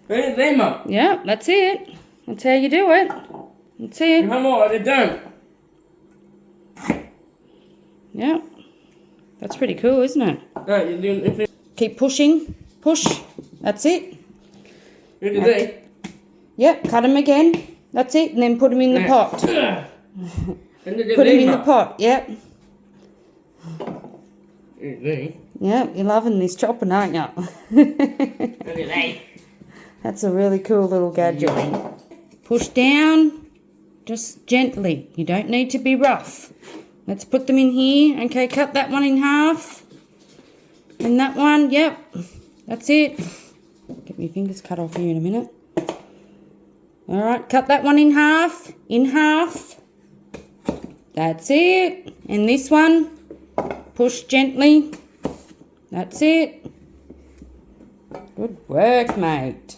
Bring them up. Yeah, that's it. That's how you do it. That's it. How more? They're done. Yeah. That's pretty cool, isn't it? Right, you're doing it. Keep pushing. Push. That's it. Look at this. Yep, cut them again. That's it. And then put them in the pot. Put them in the pot. Yep. Yep, you're loving this chopping, aren't you? Look at that. That's a really cool little gadget. Push down, just gently. You don't need to be rough. Let's put them in here. Okay, cut that one in half. And that one, yep. That's it. Get my fingers cut off here in a minute. Alright, cut that one in half. In half. That's it. And this one, push gently. That's it. Good work, mate.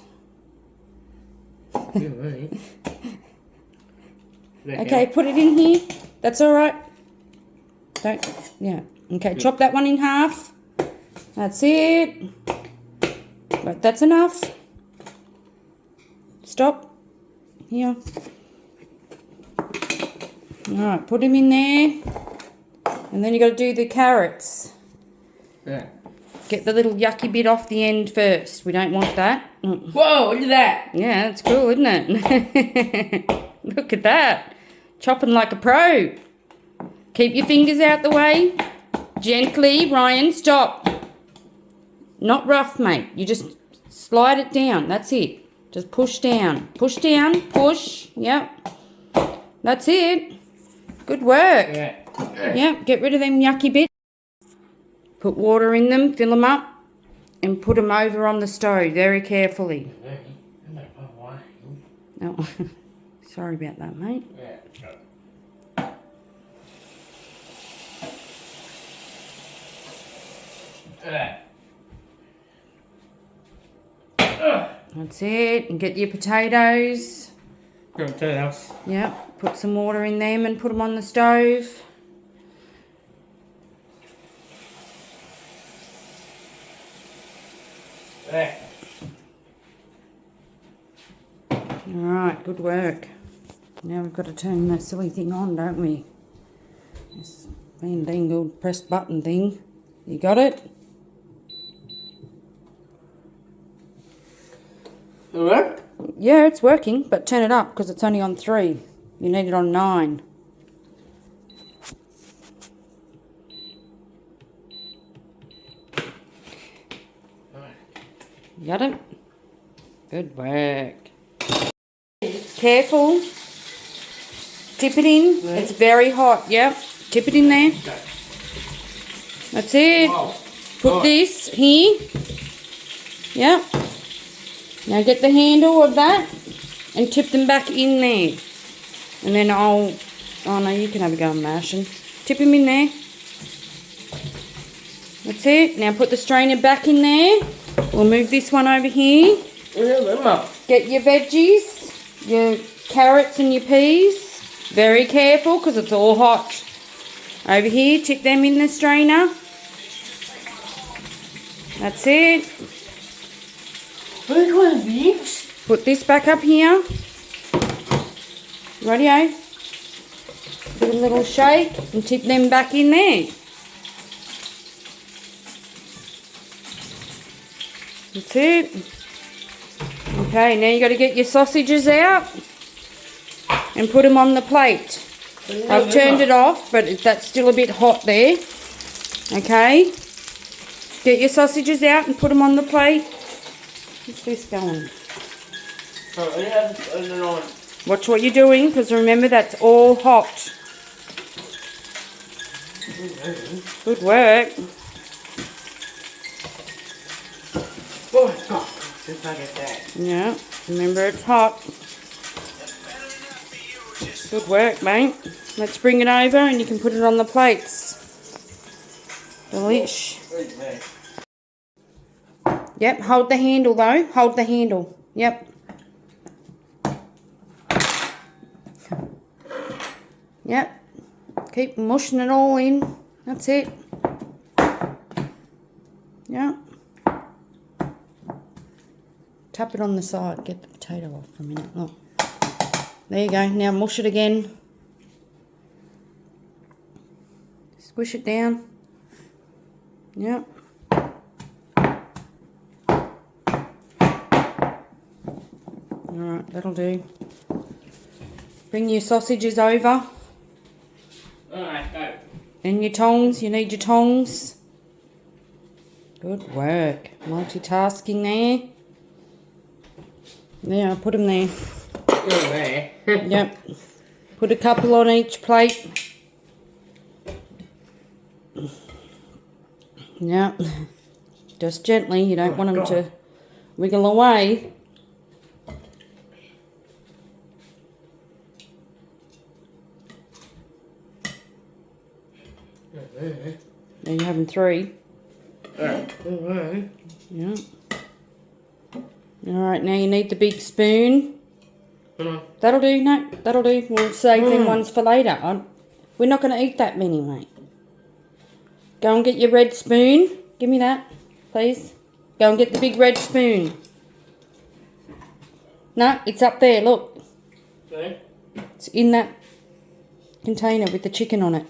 Okay, put it in here. That's alright. Don't, yeah. Okay, chop that one in half. That's it. Right, that's enough. Stop. Here. Alright, put them in there. And then you got to do the carrots. Yeah. Get the little yucky bit off the end first. We don't want that. Whoa, look at that. Yeah, that's cool, isn't it? Look at that. Chopping like a pro. Keep your fingers out the way. Gently, Ryan, stop. Not rough, mate. You just slide it down. That's it. Just push down. Push down. Push. Yep. That's it. Good work. Yeah. Yep, get rid of them yucky bits. Put water in them, fill them up, and put them over on the stove very carefully. Oh, sorry about that, mate. That's it. And get your potatoes. Yep, put some water in them and put them on the stove. Alright, good work. Now we've got to turn that silly thing on, don't we? This fandangled press button thing. You got it? It work? Yeah, it's working, but turn it up because it's only on 3. You need it on 9. You got it? Good work. Careful. Tip it in. Yeah. It's very hot. Yep. Tip it in there. That's it. Wow. Put this here. Yep. Now get the handle of that and tip them back in there. And then oh no, you can have a go and mash them. Tip them in there. That's it. Now put the strainer back in there. We'll move this one over here. Get your veggies, your carrots and your peas. Very careful because it's all hot. Over here, tip them in the strainer. That's it. Put this back up here. Rightio. Give it a little shake and tip them back in there. That's it. Okay, now you got to get your sausages out and put them on the plate. I've turned it off, but that's still a bit hot there. Okay. Get your sausages out and put them on the plate. What's this going? Watch what you're doing, because remember that's all hot. Good work. Yeah, remember it's hot. Good work, mate. Let's bring it over and you can put it on the plates. Delish. Yep, hold the handle though. Hold the handle. Yep. Yep. Keep mushing it all in. That's it. Yep. tap it on the side. Get the potato off for a minute. Look. There you go. Now mush it again. Squish it down. Yep. Alright, that'll do. Bring your sausages over. Alright, go. And your tongs. You need your tongs. Good work. Multitasking there. There, I'll put them there. Oh, there. Yep. Put a couple on each plate. Yep. Just gently. You don't want them to wiggle away. Now you're having 3. Alright. Yeah. Alright, now you need the big spoon. That'll do, no, that'll do. We'll save them ones for later. We're not going to eat that many, mate. Go and get your red spoon. Give me that, please. Go and get the big red spoon. No, it's up there, look. Okay. It's in that container with the chicken on it.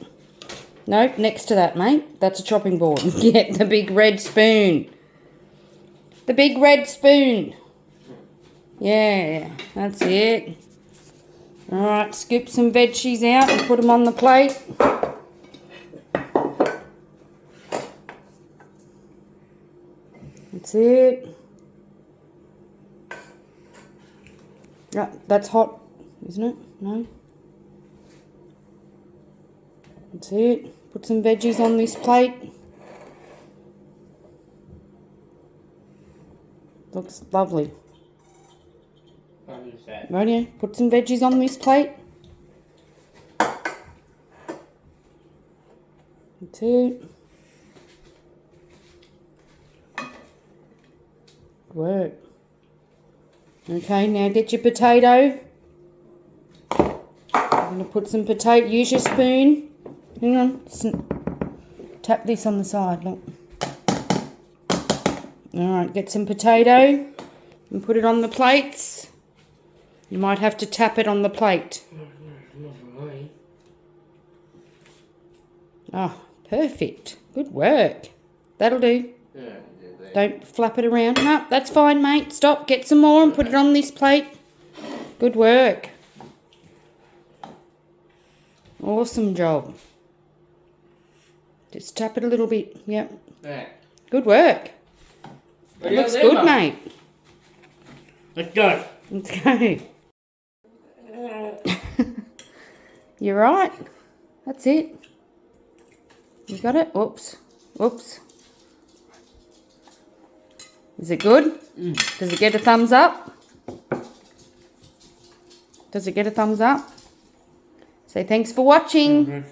Nope, next to that, mate. That's a chopping board. Get the big red spoon. The big red spoon. Yeah, that's it. Alright, scoop some veggies out and put them on the plate. That's it. Yeah, that's hot, isn't it? No? That's it. Put some veggies on this plate. Looks lovely. Rightio, put some veggies on this plate. That's it. Good work. Okay, now get your potato. I'm going to put some potato. Use your spoon. Hang on. Tap this on the side, look. Alright, get some potato and put it on the plates. You might have to tap it on the plate. Oh, perfect. Good work. That'll do. Don't flap it around. No, that's fine, mate. Stop. Get some more and put it on this plate. Good work. Awesome job. Just tap it a little bit. Yep. Good work. Looks good, mate. Let's go. Let's go. You're right. That's it. You got it? Oops. Oops. Is it good? Does it get a thumbs up? Does it get a thumbs up? Say thanks for watching.